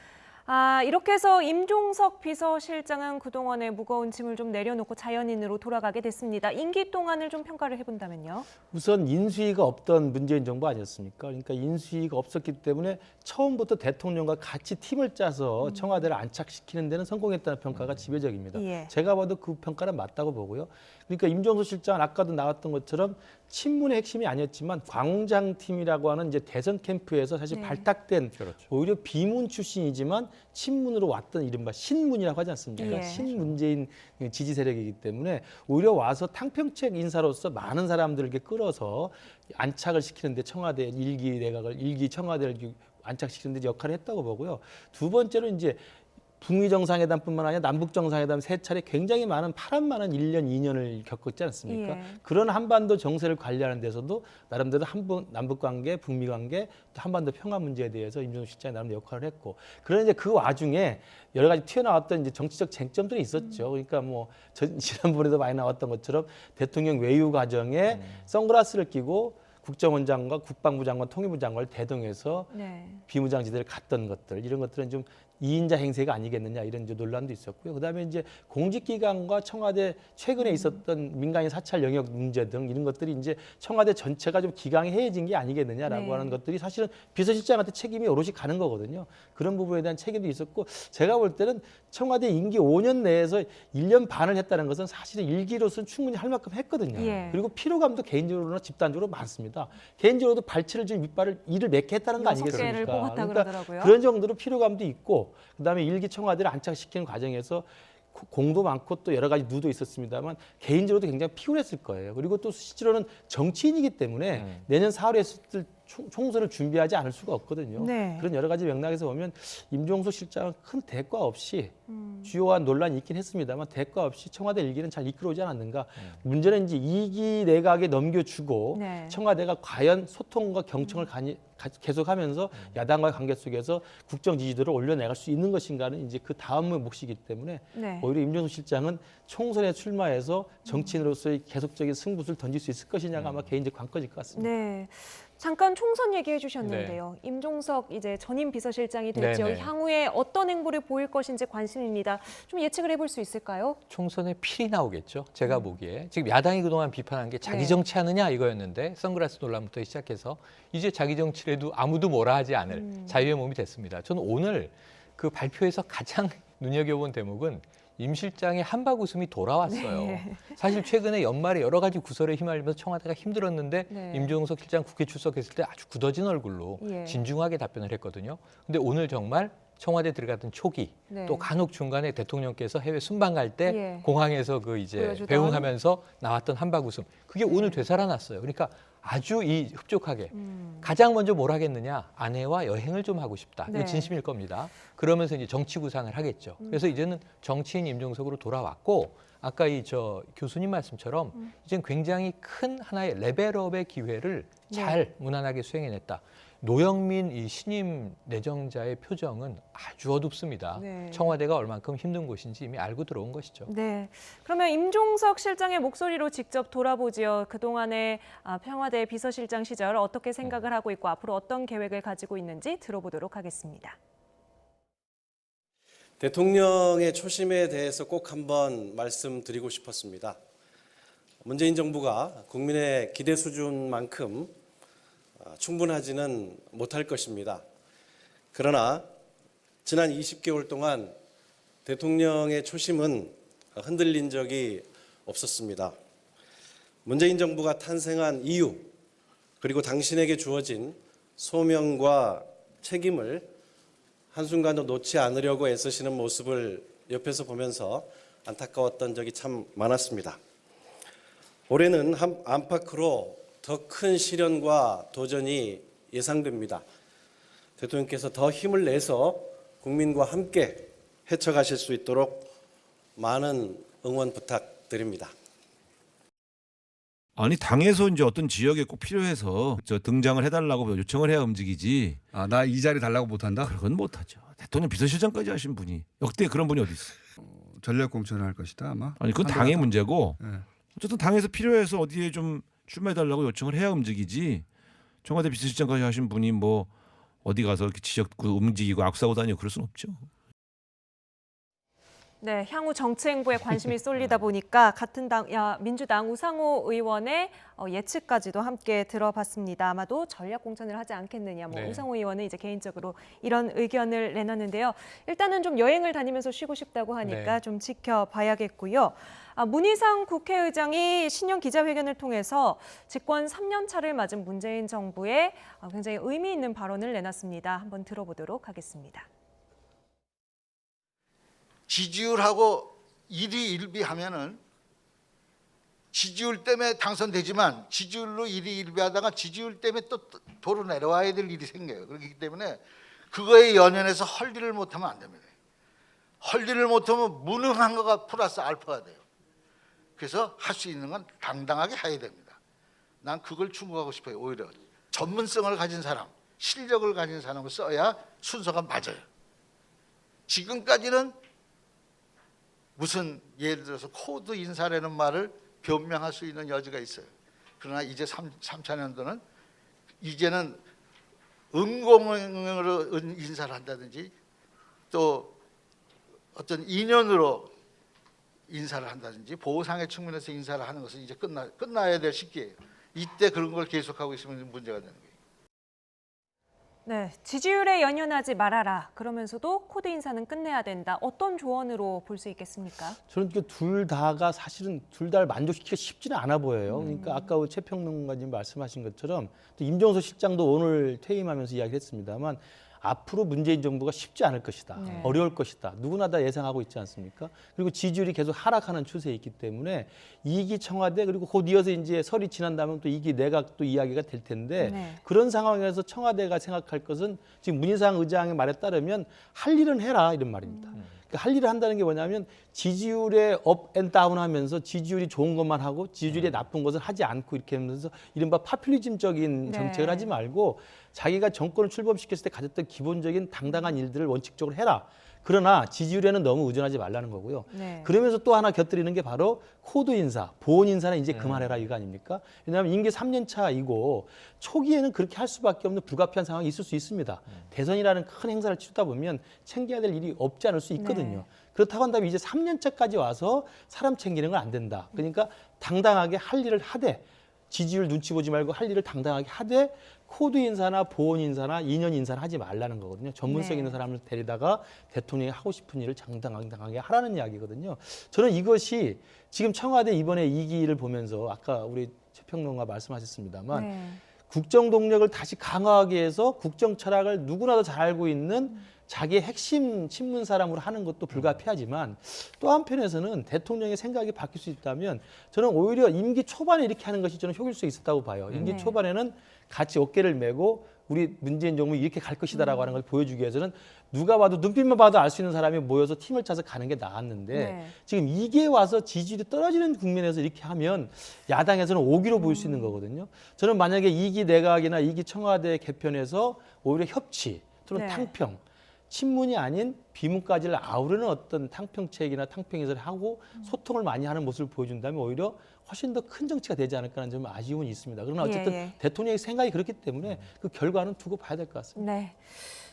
이렇게 해서 임종석 비서실장은 그동안의 무거운 짐을 좀 내려놓고 자연인으로 돌아가게 됐습니다. 임기 동안을 좀 평가를 해본다면요? 우선 인수위가 없던 문재인 정부 아니었습니까? 그러니까 인수위가 없었기 때문에 처음부터 대통령과 같이 팀을 짜서 청와대를 안착시키는 데는 성공했다는 평가가 지배적입니다. 제가 봐도 그 평가는 맞다고 보고요. 그러니까 임종석 실장은 아까도 나왔던 것처럼 친문의 핵심이 아니었지만 광장팀이라고 하는 이제 대선 캠프에서 사실 발탁된 오히려 비문 출신이지만 친문으로 왔던 이른바 신문이라고 하지 않습니까? 신문재인 지지 세력이기 때문에 오히려 와서 탕평책 인사로서 많은 사람들에게 끌어서 안착을 시키는데 청와대 일기 청와대를 안착시키는 데 역할을 했다고 보고요. 두 번째로 이제 북미 정상회담뿐만 아니라 남북 정상회담 3차례 굉장히 많은 파란만한 1년, 2년을 겪었지 않습니까? 예. 그런 한반도 정세를 관리하는 데서도 나름대로 남북 관계, 북미 관계, 또 한반도 평화 문제에 대해서 임종석 실장이 나름대로 역할을 했고, 그런데 이제 그 와중에 여러 가지 튀어나왔던 이제 정치적 쟁점들이 있었죠. 그러니까 뭐 지난번에도 많이 나왔던 것처럼 대통령 외유 과정에 선글라스를 끼고 국정원장과 국방부 장관, 통일부 장관을 대동해서 네. 비무장지대를 갔던 것들, 이런 것들은 좀 이인자 행세가 아니겠느냐, 이런 이제 논란도 있었고요. 그다음에 이제 공직기관과 청와대 최근에 있었던 민간인 사찰 영역 문제 등 이런 것들이 이제 청와대 전체가 좀 기강해해진 게 아니겠느냐라고 네. 하는 것들이 사실은 비서실장한테 책임이 오롯이 가는 거거든요. 그런 부분에 대한 책임도 있었고, 제가 볼 때는 청와대 임기 5년 내에서 1년 반을 했다는 것은 사실은 일기로서는 충분히 할 만큼 했거든요. 예. 그리고 피로감도 개인적으로나 집단적으로 많습니다. 개인적으로도 발치를 좀 일을 맺게 했다는 거 6개를 아니겠습니까? 뽑았다 그러더라고요. 그런 정도로 피로감도 있고, 그다음에 일기 청와대를 안착시키는 과정에서 공도 많고 또 여러 가지 누도 있었습니다만 개인적으로도 굉장히 피곤했을 거예요. 그리고 또 실제로는 정치인이기 때문에 내년 4월에 했을 총선을 준비하지 않을 수가 없거든요. 네. 그런 여러 가지 맥락에서 보면 임종석 실장은 큰 대가 없이 주요한 논란이 있긴 했습니다만 대가 없이 청와대 일기는 잘 이끌어오지 않았는가. 문제는 이제 2기 내각에 넘겨주고 네. 청와대가 과연 소통과 경청을 계속하면서 야당과의 관계 속에서 국정 지지도를 올려내갈 수 있는 것인가는 이제 그 다음의 몫이기 때문에 네. 오히려 임종석 실장은 총선에 출마해서 정치인으로서의 계속적인 승부수를 던질 수 있을 것이냐가 아마 개인적 관건일 것 같습니다. 네. 잠깐 총선 얘기해 주셨는데요. 임종석 이제 전임 비서실장이 됐죠. 네네. 향후에 어떤 행보를 보일 것인지 관심입니다. 좀 예측을 해볼 수 있을까요? 총선에 필이 나오겠죠. 제가 보기에. 지금 야당이 그동안 비판한 게 자기 네. 정치하느냐 이거였는데 선글라스 논란부터 시작해서 이제 자기 정치라도 아무도 뭐라 하지 않을 자유의 몸이 됐습니다. 저는 오늘 그 발표에서 가장 눈여겨본 대목은 임 실장의 한박 웃음이 돌아왔어요. 네. 사실 최근에 연말에 여러 가지 구설에 휘말리면서 청와대가 힘들었는데 네. 임종석 실장 국회 출석했을 때 아주 굳어진 얼굴로 예. 진중하게 답변을 했거든요. 근데 오늘 정말 청와대 들어갔던 초기 네. 또 간혹 중간에 대통령께서 해외 순방 갈 때 예. 공항에서 그 이제 보여주던. 배웅하면서 나왔던 한박 웃음, 그게 네. 오늘 되살아났어요. 그러니까 아주 이 흡족하게 가장 먼저 뭘 하겠느냐, 아내와 여행을 좀 하고 싶다. 네. 이거 진심일 겁니다. 그러면서 이제 정치 구상을 하겠죠. 그래서 이제는 정치인 임종석으로 돌아왔고, 아까 이 교수님 말씀처럼 이제는 굉장히 큰 하나의 레벨업의 기회를 잘 무난하게 수행해냈다. 노영민 이 신임 내정자의 표정은 아주 어둡습니다. 네. 청와대가 얼만큼 힘든 곳인지 이미 알고 들어온 것이죠. 네. 그러면 임종석 실장의 목소리로 직접 돌아보지요. 그동안의 청와대 비서실장 시절 어떻게 생각을 하고 있고 앞으로 어떤 계획을 가지고 있는지 들어보도록 하겠습니다. 대통령의 초심에 대해서 꼭 한번 말씀드리고 싶었습니다. 문재인 정부가 국민의 기대 수준만큼 충분하지는 못할 것입니다. 그러나 지난 20개월 동안 대통령의 초심은 흔들린 적이 없었습니다. 문재인 정부가 탄생한 이유, 그리고 당신에게 주어진 소명과 책임을 한순간도 놓지 않으려고 애쓰시는 모습을 옆에서 보면서 안타까웠던 적이 참 많았습니다. 올해는 안팎으로 더 큰 시련과 도전이 예상됩니다. 대통령께서 더 힘을 내서 국민과 함께 헤쳐가실 수 있도록 많은 응원 부탁드립니다. 아니 당에서 이제 어떤 지역에 꼭 필요해서 등장을 해달라고 요청을 해야 움직이지. 아, 나 이 자리 달라고 못한다? 그건 못하죠. 대통령 비서실장까지 하신 분이 역대 그런 분이 어디 있어요? 전략 공천을 할 것이다 아마. 아니 그건 당의 문제고. 네. 어쨌든 당에서 필요해서 어디에 좀 출마해달라고 요청을 해야 움직이지. 청와대 비서실장까지 하신 분이 뭐 어디 가서 이렇게 지적구 움직이고 악수하고 다니고 그럴 수는 없죠. 네, 향후 정치 행보에 관심이 쏠리다 보니까 같은 당, 민주당 우상호 의원의 예측까지도 함께 들어봤습니다. 아마도 전략 공천을 하지 않겠느냐. 네. 우상호 의원은 이제 개인적으로 이런 의견을 내놨는데요. 일단은 좀 여행을 다니면서 쉬고 싶다고 하니까 네. 좀 지켜봐야겠고요. 문희상 국회의장이 신년 기자회견을 통해서 집권 3년 차를 맞은 문재인 정부에 굉장히 의미 있는 발언을 내놨습니다. 한번 들어보도록 하겠습니다. 지지율하고 일희일비하면은 지지율 때문에 당선되지만 지지율로 일희일비하다가 지지율 때문에 또 도로 내려와야 될 일이 생겨요. 그렇기 때문에 그거에 연연해서 헐리를 못하면 안 됩니다. 할 일을 못하면 무능한 거가 플러스 알파가 돼요. 그래서 할 수 있는 건 당당하게 해야 됩니다. 난 그걸 추구하고 싶어요. 오히려 전문성을 가진 사람, 실력을 가진 사람을 써야 순서가 맞아요. 지금까지는 무슨 예를 들어서 코드 인사라는 말을 변명할 수 있는 여지가 있어요. 그러나 이제 3차 년도는 이제는 인공으로 인사를 한다든지 또 어떤 인연으로 인사를 한다든지 보호상의 측면에서 인사를 하는 것은 이제 끝나야 될 시기예요. 이때 그런 걸 계속하고 있으면 문제가 되는 거예요. 네, 지지율에 연연하지 말아라. 그러면서도 코드 인사는 끝내야 된다. 어떤 조언으로 볼 수 있겠습니까? 저는 둘 다가 사실은 둘 다를 만족시키기가 쉽지는 않아 보여요. 그러니까 아까 최평론가님 말씀하신 것처럼 또 임종석 실장도 오늘 퇴임하면서 이야기를 했습니다만 앞으로 문재인 정부가 쉽지 않을 것이다. 네. 어려울 것이다. 누구나 다 예상하고 있지 않습니까? 그리고 지지율이 계속 하락하는 추세에 있기 때문에 2기 청와대 그리고 곧 이어서 이제 설이 지난다면 또 2기 내각도 이야기가 될 텐데 네. 그런 상황에서 청와대가 생각할 것은 지금 문희상 의장의 말에 따르면 할 일은 해라 이런 말입니다. 그러니까 할 일을 한다는 게 뭐냐면 지지율에 업 앤 다운 하면서 지지율이 좋은 것만 하고 지지율이 나쁜 것을 하지 않고 이렇게 하면서 이른바 파퓰리즘적인 네. 정책을 하지 말고 자기가 정권을 출범시켰을 때 가졌던 기본적인 당당한 일들을 원칙적으로 해라. 그러나 지지율에는 너무 의존하지 말라는 거고요. 네. 그러면서 또 하나 곁들이는 게 바로 코드 인사, 보온 인사는 이제 그만해라 이거 아닙니까? 왜냐하면 임기 3년 차이고 초기에는 그렇게 할 수밖에 없는 불가피한 상황이 있을 수 있습니다. 대선이라는 큰 행사를 치르다 보면 챙겨야 될 일이 없지 않을 수 있거든요. 네. 그렇다고 한다면 이제 3년 차까지 와서 사람 챙기는 건 안 된다. 그러니까 당당하게 할 일을 하되 지지율 눈치 보지 말고 할 일을 당당하게 하되 코드 인사나 보온 인사나 인연 인사를 하지 말라는 거거든요. 전문성 네. 있는 사람을 데리다가 대통령이 하고 싶은 일을 당당하게 하라는 이야기거든요. 저는 이것이 지금 청와대 이번에 2기를 보면서 아까 우리 최평론가 말씀하셨습니다만 네. 국정 동력을 다시 강화하기 위해서 국정 철학을 누구나도 잘 알고 있는 자기의 핵심 친문 사람으로 하는 것도 불가피하지만 또 한편에서는 대통령의 생각이 바뀔 수 있다면 저는 오히려 임기 초반에 이렇게 하는 것이 저는 효율성이 있었다고 봐요. 임기 네. 초반에는 같이 어깨를 메고 우리 문재인 정부 이렇게 갈 것이다라고 하는 걸 보여주기 위해서는 누가 봐도 눈빛만 봐도 알 수 있는 사람이 모여서 팀을 짜서 가는 게 나았는데 네. 지금 이게 와서 지지율이 떨어지는 국면에서 이렇게 하면 야당에서는 오기로 보일 수 있는 거거든요. 저는 만약에 2기 내각이나 2기 청와대 개편에서 오히려 협치 또는 네. 탕평 친문이 아닌 비문까지를 아우르는 어떤 탕평책이나 탕평인사를 하고 소통을 많이 하는 모습을 보여준다면 오히려 훨씬 더 큰 정치가 되지 않을까 하는 좀 아쉬움이 있습니다. 그러나 어쨌든 예. 대통령의 생각이 그렇기 때문에 그 결과는 두고 봐야 될 것 같습니다. 네.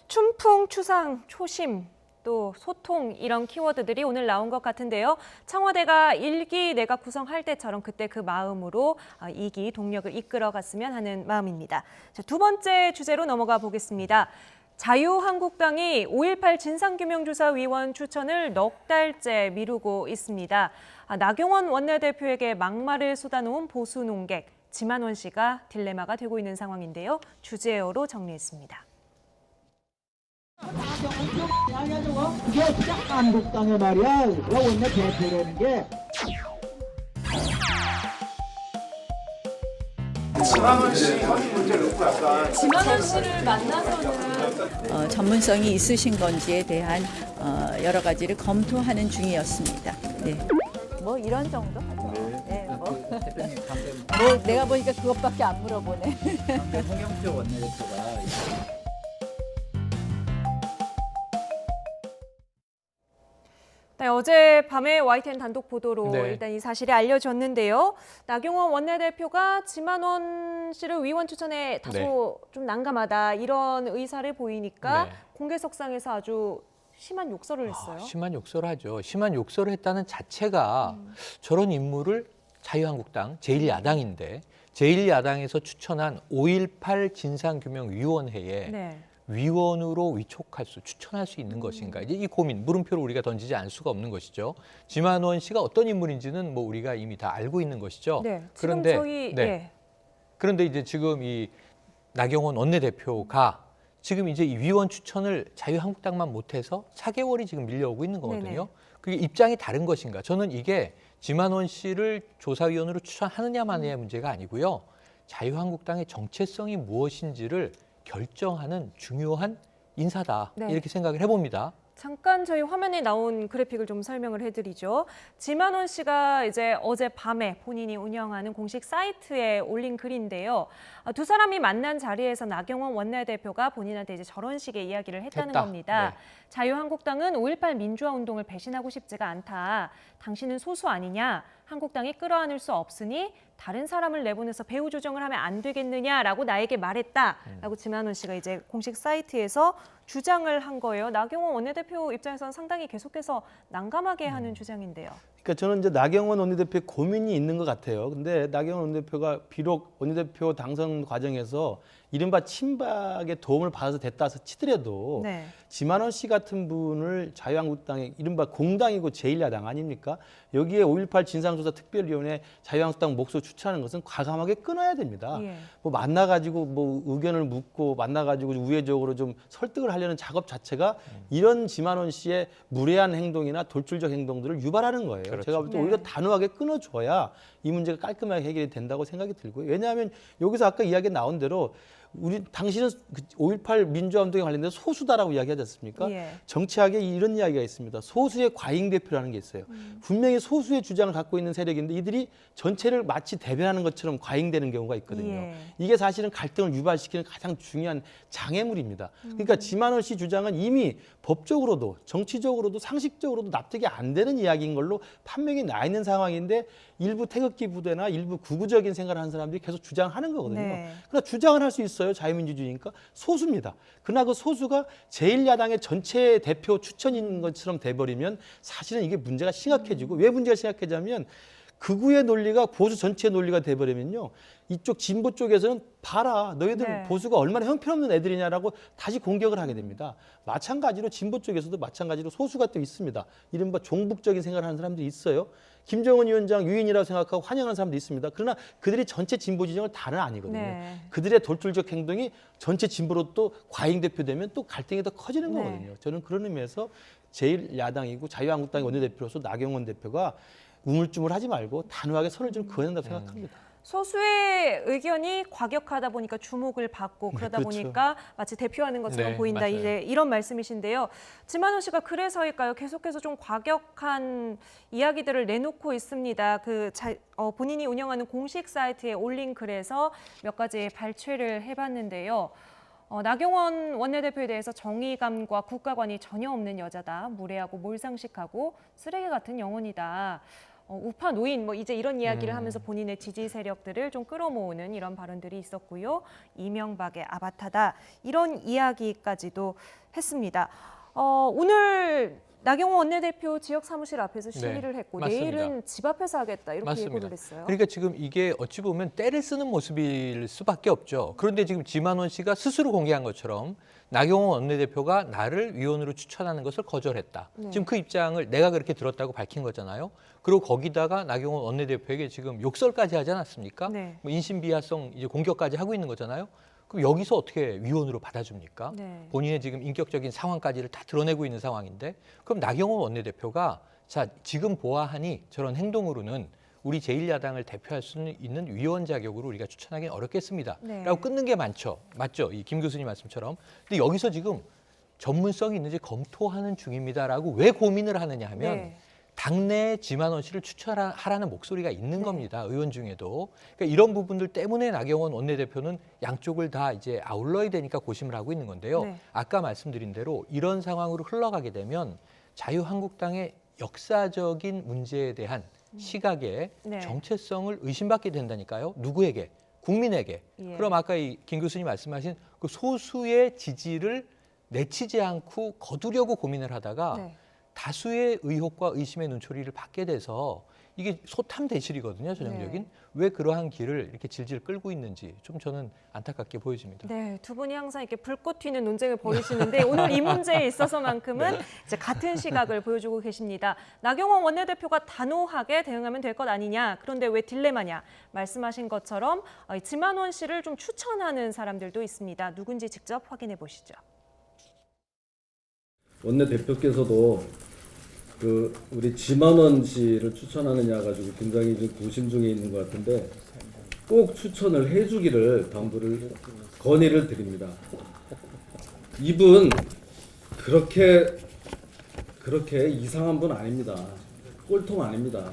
춘풍, 추상, 초심, 또 소통 이런 키워드들이 오늘 나온 것 같은데요. 청와대가 1기 내각 구성할 때처럼 그때 그 마음으로 2기 동력을 이끌어갔으면 하는 마음입니다. 자, 두 번째 주제로 넘어가 보겠습니다. 자유한국당이 5.18 진상규명조사위원 추천을 넉 달째 미루고 있습니다. 나경원 원내대표에게 막말을 쏟아놓은 보수 농객, 지만원 씨가 딜레마가 되고 있는 상황인데요. 주제어로 정리했습니다. 이게 한국당의 말이야. 원내 대표라는 게. 지만원 씨를 만나서는 전문성이 있으신 건지에 대한 여러 가지를 검토하는 중이었습니다. 네. 뭐 이런 정도? 네, 뭐 내가 보니까 그것밖에 안 물어보네. 홍영표 원내대표가 네, 어제 밤에 YTN 단독 보도로 네. 일단 이 사실이 알려졌는데요. 나경원 원내대표가 지만원 씨를 위원 추천에 다소 좀 난감하다 이런 의사를 보이니까 네. 공개석상에서 아주 심한 욕설을 했어요. 심한 욕설을 하죠. 심한 욕설을 했다는 자체가 저런 인물을 자유한국당 제1야당인데 제1야당에서 추천한 5.18 진상규명위원회에 네. 위원으로 추천할 수 있는 것인가. 이제 이 고민, 물음표를 우리가 던지지 않을 수가 없는 것이죠. 지만원 씨가 어떤 인물인지는 뭐 우리가 이미 다 알고 있는 것이죠. 네. 지금 그런데 이제 지금 이 나경원 원내대표가 지금 이제 이 위원 추천을 자유한국당만 못해서 4개월이 지금 밀려오고 있는 거거든요. 네네. 그게 입장이 다른 것인가. 저는 이게 지만원 씨를 조사위원으로 추천하느냐 마느냐의 문제가 아니고요. 자유한국당의 정체성이 무엇인지를 결정하는 중요한 인사다. 네. 이렇게 생각을 해봅니다. 잠깐 저희 화면에 나온 그래픽을 좀 설명을 해드리죠. 지만원 씨가 이제 어젯밤에 본인이 운영하는 공식 사이트에 올린 글인데요. 두 사람이 만난 자리에서 나경원 원내대표가 본인한테 이제 저런 식의 이야기를 했다는 겁니다. 네. 자유한국당은 5.18 민주화 운동을 배신하고 싶지가 않다. 당신은 소수 아니냐? 한국당이 끌어안을 수 없으니 다른 사람을 내보내서 배후 조정을 하면 안 되겠느냐라고 나에게 말했다라고 지만원 씨가 이제 공식 사이트에서 주장을 한 거예요. 나경원 원내대표 입장에서는 상당히 계속해서 난감하게 하는 주장인데요. 그러니까 저는 이제 나경원 원내대표의 고민이 있는 것 같아요. 근데 나경원 원내대표가 비록 원내대표 당선 과정에서 이른바 친박의 도움을 받아서 됐다 해서 치더라도 네. 지만원 씨 같은 분을 자유한국당의 이른바 공당이고 제1야당 아닙니까? 여기에 5.18 진상조사 특별위원회 자유한국당 몫으로 추천하는 것은 과감하게 끊어야 됩니다. 예. 뭐 만나가지고 뭐 의견을 묻고 만나가지고 우회적으로 좀 설득을 하려는 작업 자체가 이런 지만원 씨의 무례한 행동이나 돌출적 행동들을 유발하는 거예요. 그렇죠. 제가 볼 때 오히려 단호하게 끊어줘야 이 문제가 깔끔하게 해결이 된다고 생각이 들고요. 왜냐하면 여기서 아까 이야기 나온 대로 당신은 5.18 민주화 운동에 관련돼서 소수다라고 이야기하지 않습니까? 예. 정치학에 이런 이야기가 있습니다. 소수의 과잉 대표라는 게 있어요. 분명히 소수의 주장을 갖고 있는 세력인데 이들이 전체를 마치 대변하는 것처럼 과잉되는 경우가 있거든요. 예. 이게 사실은 갈등을 유발시키는 가장 중요한 장애물입니다. 그러니까 지만원 씨 주장은 이미 법적으로도 정치적으로도 상식적으로도 납득이 안 되는 이야기인 걸로 판명이 나 있는 상황인데 일부 태극기 부대나 일부 구구적인 생각을 하는 사람들이 계속 주장하는 거거든요. 네. 그러나 주장을 할 수 있어요. 자유민주주의니까 소수입니다. 그러나 그 소수가 제1야당의 전체 대표 추천인 것처럼 돼버리면 사실은 이게 문제가 심각해지고 왜 문제가 심각해지냐면 극우의 논리가 보수 전체의 논리가 돼버리면요. 이쪽 진보 쪽에서는 봐라 너희들 네. 보수가 얼마나 형편없는 애들이냐라고 다시 공격을 하게 됩니다. 마찬가지로 진보 쪽에서도 마찬가지로 소수가 또 있습니다. 이른바 종북적인 생각을 하는 사람들이 있어요. 김정은 위원장 유인이라고 생각하고 환영하는 사람도 있습니다. 그러나 그들이 전체 진보 지정을 다는 아니거든요. 네. 그들의 돌출적 행동이 전체 진보로 또 과잉 대표되면 또 갈등이 더 커지는 네. 거거든요. 저는 그런 의미에서 제1야당이고 자유한국당의 원내대표로서 나경원 대표가 우물쭈물하지 말고 단호하게 선을 좀 그어야 된다고 생각합니다. 소수의 의견이 과격하다 보니까 주목을 받고 그러다 그렇죠. 보니까 마치 대표하는 것처럼 네, 보인다. 맞아요. 이제 이런 말씀이신데요. 지만원 씨가 그래서일까요? 계속해서 좀 과격한 이야기들을 내놓고 있습니다. 본인이 운영하는 공식 사이트에 올린 글에서 몇 가지 발췌를 해봤는데요. 나경원 원내대표에 대해서 정의감과 국가관이 전혀 없는 여자다. 무례하고 몰상식하고 쓰레기 같은 영혼이다. 우파 노인 뭐 이제 이런 이야기를 하면서 본인의 지지 세력들을 좀 끌어모으는 이런 발언들이 있었고요. 이명박의 아바타다 이런 이야기까지도 했습니다. 오늘 나경원 원내대표 지역 사무실 앞에서 시위를 했고 맞습니다. 내일은 집 앞에서 하겠다 이렇게 맞습니다. 예고를 했어요. 그러니까 지금 이게 어찌 보면 때를 쓰는 모습일 수밖에 없죠. 그런데 지금 지만원 씨가 스스로 공개한 것처럼 나경원 원내대표가 나를 위원으로 추천하는 것을 거절했다. 네. 지금 그 입장을 내가 그렇게 들었다고 밝힌 거잖아요. 그리고 거기다가 나경원 원내대표에게 지금 욕설까지 하지 않았습니까? 네. 뭐 인신비하성 이제 공격까지 하고 있는 거잖아요. 그럼 여기서 어떻게 위원으로 받아줍니까? 네. 본인의 지금 인격적인 상황까지를 다 드러내고 있는 상황인데 그럼 나경원 원내대표가 자 지금 보아하니 저런 행동으로는 우리 제1야당을 대표할 수 있는 위원 자격으로 우리가 추천하기는 어렵겠습니다. 네. 라고 끊는 게 맞죠. 이 김 교수님 말씀처럼. 근데 여기서 지금 전문성이 있는지 검토하는 중입니다라고 왜 고민을 하느냐 하면 네. 당내에 지만원 씨를 추천하라는 목소리가 있는 겁니다. 의원 중에도. 그러니까 이런 부분들 때문에 나경원 원내대표는 양쪽을 다 이제 아울러야 되니까 고심을 하고 있는 건데요. 네. 아까 말씀드린 대로 이런 상황으로 흘러가게 되면 자유한국당의 역사적인 문제에 대한 시각의 네. 정체성을 의심받게 된다니까요. 누구에게? 국민에게. 예. 그럼 아까 김 교수님 말씀하신 그 소수의 지지를 내치지 않고 거두려고 고민을 하다가 네. 다수의 의혹과 의심의 눈초리를 받게 돼서 이게 소탐대실이거든요, 전형적인. 네. 왜 그러한 길을 이렇게 질질 끌고 있는지 좀 저는 안타깝게 보여집니다. 네, 두 분이 항상 이렇게 불꽃 튀는 논쟁을 벌이시는데 오늘 이 문제에 있어서만큼은 이제 같은 시각을 보여주고 계십니다. 나경원 원내대표가 단호하게 대응하면 될 것 아니냐. 그런데 왜 딜레마냐. 말씀하신 것처럼 지만원 씨를 좀 추천하는 사람들도 있습니다. 누군지 직접 확인해 보시죠. 원내대표께서도 우리 지만원 씨를 추천하느냐 가지고 굉장히 좀 고심 중에 있는 것 같은데 꼭 추천을 해주기를 건의를 드립니다. 이분 그렇게 그렇게 이상한 분 아닙니다. 꼴통 아닙니다.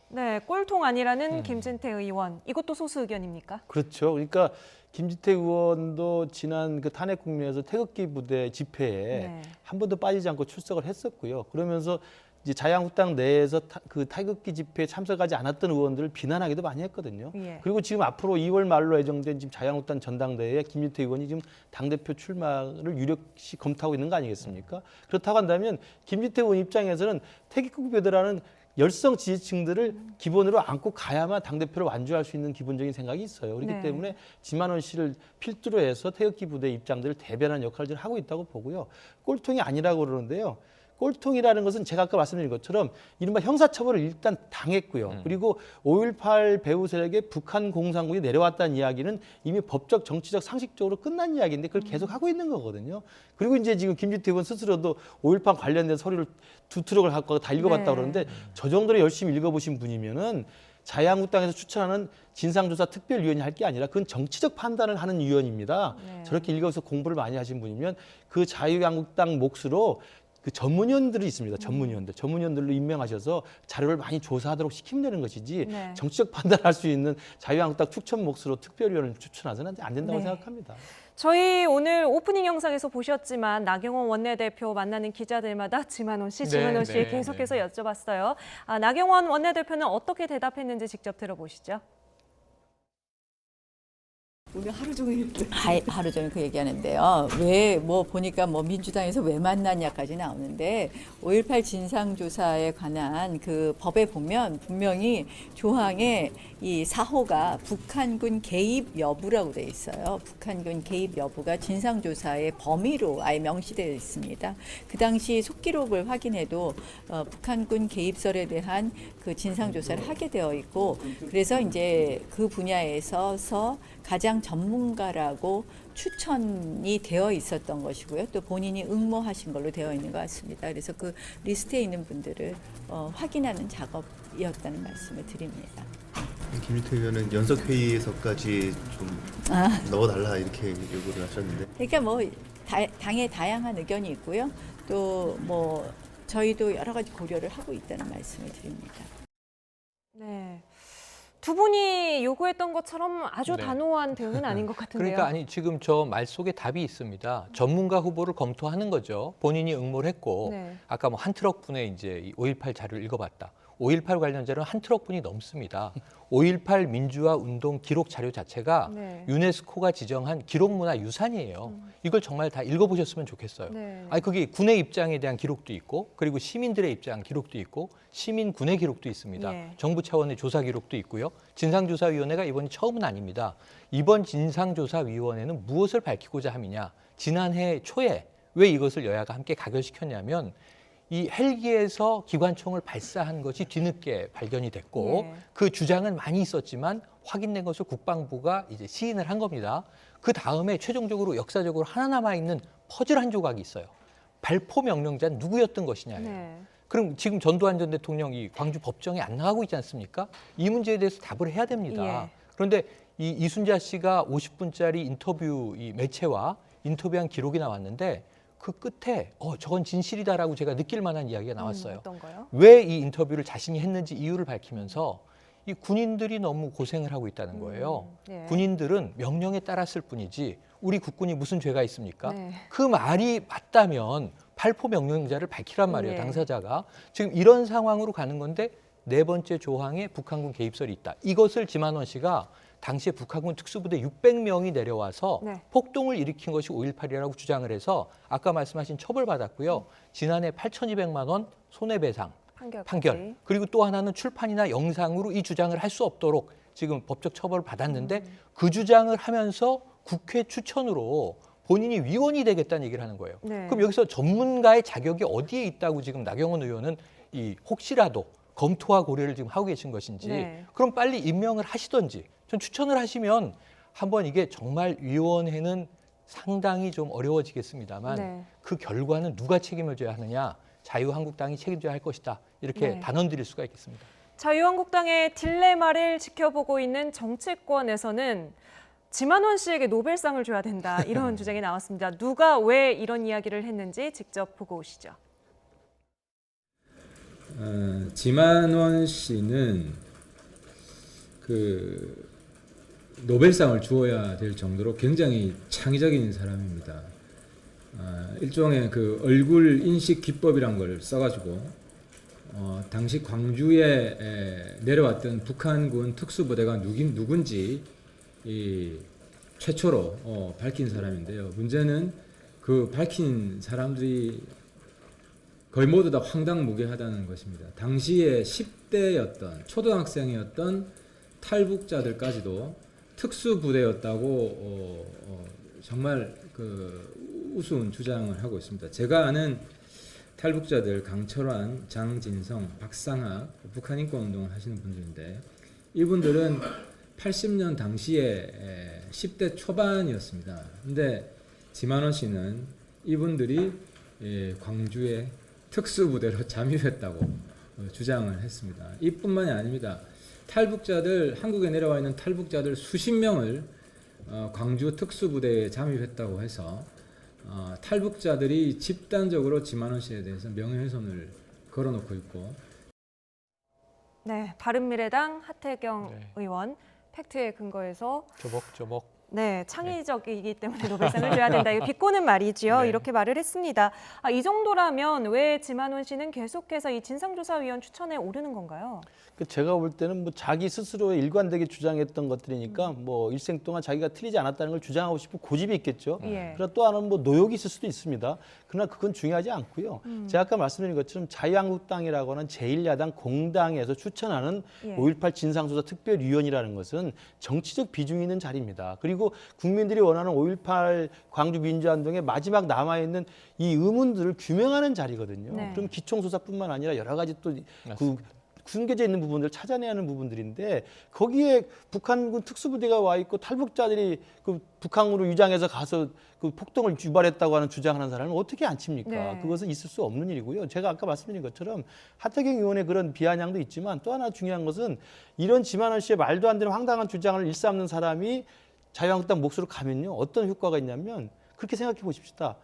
네, 꼴통 아니라는 김진태 의원. 이것도 소수 의견입니까? 그렇죠. 그러니까 김진태 의원도 지난 그 탄핵 국면에서 태극기 부대 집회에 한 번도 빠지지 않고 출석을 했었고요. 그러면서 이제 자유한국당 내에서 그 태극기 집회에 참석하지 않았던 의원들을 비난하기도 많이 했거든요. 그리고 지금 앞으로 2월 말로 예정된 지금 자유한국당 전당대회에 김진태 의원이 지금 당대표 출마를 유력시 검토하고 있는 거 아니겠습니까? 그렇다고 한다면 김진태 의원 입장에서는 태극기 부대라는 열성 지지층들을 기본으로 안고 가야만 당대표를 완주할 수 있는 기본적인 생각이 있어요. 그렇기 때문에 지만원 씨를 필두로 해서 태극기 부대 입장들을 대변하는 역할을 하고 있다고 보고요. 꼴통이 아니라고 그러는데요. 꼴통이라는 것은 제가 아까 말씀드린 것처럼 이른바 형사처벌을 일단 당했고요. 그리고 5.18 배후 세력에 북한 공산군이 내려왔다는 이야기는 이미 법적, 정치적, 상식적으로 끝난 이야기인데 그걸 계속 하고 있는 거거든요. 그리고 이제 지금 김진태 의원 스스로도 5.18 관련된 서류를 2트럭을 갖고 다 읽어봤다고 그러는데 저 정도로 열심히 읽어보신 분이면은 자유한국당에서 추천하는 진상조사 특별위원이 할 게 아니라 그건 정치적 판단을 하는 위원입니다. 저렇게 읽어서 공부를 많이 하신 분이면 그 자유한국당 몫으로 그 전문위원들이 있습니다. 전문위원들로 임명하셔서 자료를 많이 조사하도록 시키면 되는 것이지 정치적 판단할 수 있는 자유한국당 추천 몫으로 특별위원을 추천해서는 안 된다고 생각합니다. 저희 오늘 오프닝 영상에서 보셨지만 나경원 원내대표 만나는 기자들마다 지만원 씨 계속해서 여쭤봤어요. 나경원 원내대표는 어떻게 대답했는지 직접 들어보시죠. 우리 하루 종일 하루 종일 그 얘기하는데요. 왜 뭐 보니까 뭐 민주당에서 왜 만났냐까지 나오는데 5.18 진상조사에 관한 그 법에 보면 분명히 조항에 이 4호가 북한군 개입 여부라고 돼 있어요. 북한군 개입 여부가 진상조사의 범위로 아예 명시되어 있습니다. 그 당시 속기록을 확인해도 북한군 개입설에 대한 그 진상조사를 하게 되어 있고 그래서 이제 그 분야에서 가장 전문가라고 추천이 되어 있었던 것이고요. 또 본인이 응모하신 걸로 되어 있는 것 같습니다. 그래서 그 리스트에 있는 분들을 확인하는 작업이었다는 말씀을 드립니다. 김진태 의원은 연석회의에서까지 좀 넣어달라 이렇게 요구를 하셨는데. 그러니까 뭐 당에 다양한 의견이 있고요. 또 뭐 저희도 여러 가지 고려를 하고 있다는 말씀을 드립니다. 네. 두 분이 요구했던 것처럼 아주 단호한 대응은 아닌 것 같은데요. 그러니까 지금 저 말 속에 답이 있습니다. 전문가 후보를 검토하는 거죠. 본인이 응모를 했고 아까 뭐 한 트럭 분의 이제 5.18 자료를 읽어봤다. 5.18 관련 자료는 한 트럭 분이 넘습니다. 5.18 민주화 운동 기록 자료 자체가 유네스코가 지정한 기록문화 유산이에요. 이걸 정말 다 읽어보셨으면 좋겠어요. 그게 군의 입장에 대한 기록도 있고 그리고 시민들의 입장 기록도 있고 시민군의 기록도 있습니다. 정부 차원의 조사 기록도 있고요. 진상조사위원회가 이번이 처음은 아닙니다. 이번 진상조사위원회는 무엇을 밝히고자 함이냐. 지난해 초에 왜 이것을 여야가 함께 가결시켰냐면 이 헬기에서 기관총을 발사한 것이 뒤늦게 발견이 됐고 그 주장은 많이 있었지만 확인된 것을 국방부가 이제 시인을 한 겁니다. 그 다음에 최종적으로 역사적으로 하나 남아있는 퍼즐 한 조각이 있어요. 발포 명령자는 누구였던 것이냐예요. 그럼 지금 전두환 전 대통령이 광주 법정에 안 나가고 있지 않습니까? 이 문제에 대해서 답을 해야 됩니다. 그런데 이 이순자 씨가 50분짜리 인터뷰 이 매체와 인터뷰한 기록이 나왔는데 그 끝에 저건 진실이다라고 제가 느낄 만한 이야기가 나왔어요. 왜 이 인터뷰를 자신이 했는지 이유를 밝히면서 이 군인들이 너무 고생을 하고 있다는 거예요. 군인들은 명령에 따랐을 뿐이지 우리 국군이 무슨 죄가 있습니까? 그 말이 맞다면 발포 명령자를 밝히란 말이에요. 당사자가. 지금 이런 상황으로 가는 건데 네 번째 조항에 북한군 개입설이 있다. 이것을 지만원 씨가 당시에 북한군 특수부대 600명이 내려와서 폭동을 일으킨 것이 5.18이라고 주장을 해서 아까 말씀하신 처벌받았고요. 지난해 8,200만 원 손해배상 판결. 그리고 또 하나는 출판이나 영상으로 이 주장을 할 수 없도록 지금 법적 처벌을 받았는데 그 주장을 하면서 국회 추천으로 본인이 위원이 되겠다는 얘기를 하는 거예요. 그럼 여기서 전문가의 자격이 어디에 있다고 지금 나경원 의원은 혹시라도 검토와 고려를 지금 하고 계신 것인지 그럼 빨리 임명을 하시던지 전 추천을 하시면 한번 이게 정말 위원회는 상당히 좀 어려워지겠습니다만 그 결과는 누가 책임을 져야 하느냐 자유한국당이 책임져야 할 것이다 이렇게 단언 드릴 수가 있겠습니다. 자유한국당의 딜레마를 지켜보고 있는 정치권에서는 지만원 씨에게 노벨상을 줘야 된다 이런 주장이 나왔습니다. 누가 왜 이런 이야기를 했는지 직접 보고 오시죠. 지만원 씨는 그 노벨상을 주어야 될 정도로 굉장히 창의적인 사람입니다. 일종의 그 얼굴 인식 기법이란 걸 써가지고 당시 광주에 내려왔던 북한군 특수부대가 누군지 최초로 밝힌 사람인데요. 문제는 그 밝힌 사람들이 거의 모두 다 황당무계하다는 것입니다. 당시에 10대였던 초등학생이었던 탈북자들까지도 특수부대였다고 정말 그 우스운 주장을 하고 있습니다. 제가 아는 탈북자들 강철환, 장진성, 박상학, 북한 인권운동을 하시는 분들인데 이분들은 80년 당시에 10대 초반이었습니다. 근데 지만원 씨는 이분들이 광주에 특수부대로 잠입했다고 주장을 했습니다. 이뿐만이 아닙니다. 탈북자들, 한국에 내려와 있는 탈북자들 수십 명을 광주 특수부대에 잠입했다고 해서 탈북자들이 집단적으로 지만원 씨에 대해서 명예훼손을 걸어놓고 있고. 네, 바른미래당 하태경 의원 팩트에 근거해서 조목조목. 네, 창의적이기 때문에 노벨상을 줘야 된다. 이거 비꼬는 말이지요. 네. 이렇게 말을 했습니다. 이 정도라면 왜 지만원 씨는 계속해서 이 진상조사위원 추천에 오르는 건가요? 제가 볼 때는 뭐 자기 스스로 일관되게 주장했던 것들이니까 뭐 일생 동안 자기가 틀리지 않았다는 걸 주장하고 싶은 고집이 있겠죠. 예. 그러나 또 하나는 뭐 노욕이 있을 수도 있습니다. 그러나 그건 중요하지 않고요. 제가 아까 말씀드린 것처럼 자유한국당이라고 하는 제1야당 공당에서 추천하는 예. 5.18 진상조사 특별위원이라는 것은 정치적 비중이 있는 자리입니다. 그리고 국민들이 원하는 5.18 광주민주화운동의 마지막 남아있는 이 의문들을 규명하는 자리거든요. 네. 그럼 기총수사뿐만 아니라 여러 가지 또 숨겨져 있는 부분들을 찾아내야 하는 부분들인데 거기에 북한군 특수부대가 와 있고 탈북자들이 그 북한으로 유장해서 가서 그 폭동을 유발했다고 하는 주장하는 사람을 어떻게 안 칩니까? 네. 그것은 있을 수 없는 일이고요. 제가 아까 말씀드린 것처럼 하태경 의원의 그런 비아냥도 있지만 또 하나 중요한 것은 이런 지만원 씨의 말도 안 되는 황당한 주장을 일삼는 사람이 자유한국당 몫으로 가면요. 어떤 효과가 있냐면 그렇게 생각해 보십시다.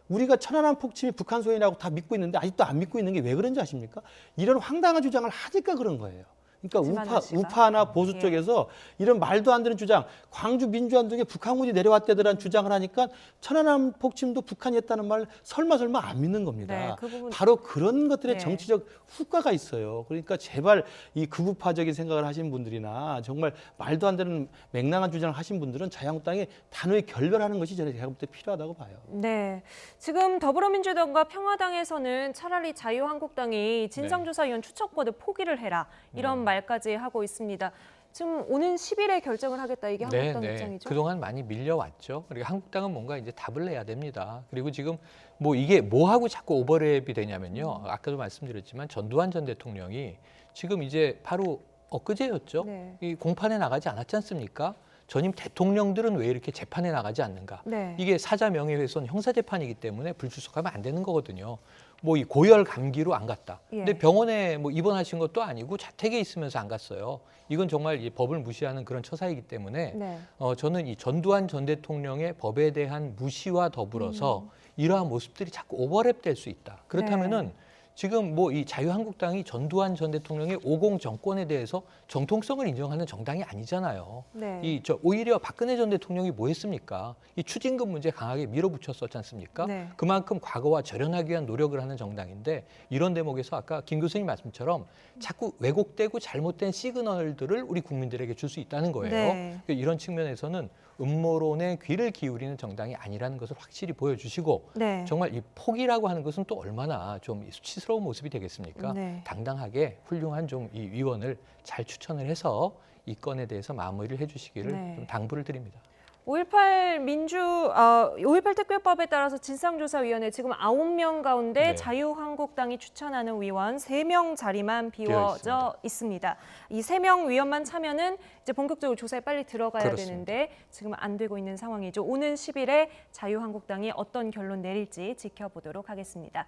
우리가 천안함 폭침이 북한 소행이라고 다 믿고 있는데 아직도 안 믿고 있는 게 왜 그런지 아십니까? 이런 황당한 주장을 하니까 그런 거예요. 그러니까 우파나 보수 쪽에서 이런 말도 안 되는 주장, 광주 민주화운동에 북한군이 내려왔다더란 주장을 하니까 천안함 폭침도 북한이 했다는 말 설마 안 믿는 겁니다. 네, 그 부분... 바로 그런 것들의 네. 정치적 후과가 있어요. 그러니까 제발 이 극우파적인 생각을 하신 분들이나 정말 말도 안 되는 맹랑한 주장을 하신 분들은 자유한국당에 단호히 결별하는 것이 제가 볼 때 필요하다고 봐요. 네, 지금 더불어민주당과 평화당에서는 차라리 자유한국당이 진상조사위원 추천권을 포기를 해라 이런 말까지 하고 있습니다. 지금 오는 10일에 결정을 하겠다 이게 한국당 입장이죠? 그동안 많이 밀려왔죠. 그리고 한국당은 뭔가 이제 답을 내야 됩니다. 그리고 지금 뭐 이게 뭐하고 자꾸 오버랩이 되냐면요. 아까도 말씀드렸지만 전두환 전 대통령이 지금 이제 바로 엊그제였죠. 네. 이 공판에 나가지 않았지 않습니까? 전임 대통령들은 왜 이렇게 재판에 나가지 않는가? 네. 이게 사자 명예훼손 형사재판이기 때문에 불출석하면 안 되는 거거든요. 뭐 이 고열 감기로 안 갔다. 예. 근데 병원에 뭐 입원하신 것도 아니고 자택에 있으면서 안 갔어요. 이건 정말 이 법을 무시하는 그런 처사이기 때문에 네. 저는 이 전두환 전 대통령의 법에 대한 무시와 더불어서 이러한 모습들이 자꾸 오버랩될 수 있다. 그렇다면은 지금 뭐 이 자유한국당이 전두환 전 대통령의 50 정권에 대해서 정통성을 인정하는 정당이 아니잖아요. 네. 오히려 박근혜 전 대통령이 뭐 했습니까? 이 추징금 문제 강하게 밀어붙였었지 않습니까? 네. 그만큼 과거와 절연하기 위한 노력을 하는 정당인데 이런 대목에서 아까 김 교수님 말씀처럼 자꾸 왜곡되고 잘못된 시그널들을 우리 국민들에게 줄 수 있다는 거예요. 네. 이런 측면에서는 음모론에 귀를 기울이는 정당이 아니라는 것을 확실히 보여주시고 네. 정말 이 포기라고 하는 것은 또 얼마나 좀 수치스러운 모습이 되겠습니까? 네. 당당하게 훌륭한 좀 이 위원을 잘 추천을 해서 이 건에 대해서 마무리를 해주시기를 네. 좀 당부를 드립니다. 5.18 특별법에 따라서 진상조사위원회 지금 9명 가운데 네. 자유한국당이 추천하는 위원 3명 자리만 비워져 있습니다. 이 3명 위원만 차면은 이제 본격적으로 조사에 빨리 들어가야 그렇습니다. 되는데 지금 안 되고 있는 상황이죠. 오는 10일에 자유한국당이 어떤 결론 내릴지 지켜보도록 하겠습니다.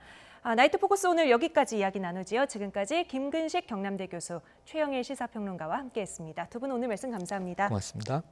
나이트 포커스 오늘 여기까지 이야기 나누지요. 지금까지 김근식 경남대 교수, 최영일 시사평론가와 함께했습니다. 두 분 오늘 말씀 감사합니다. 고맙습니다.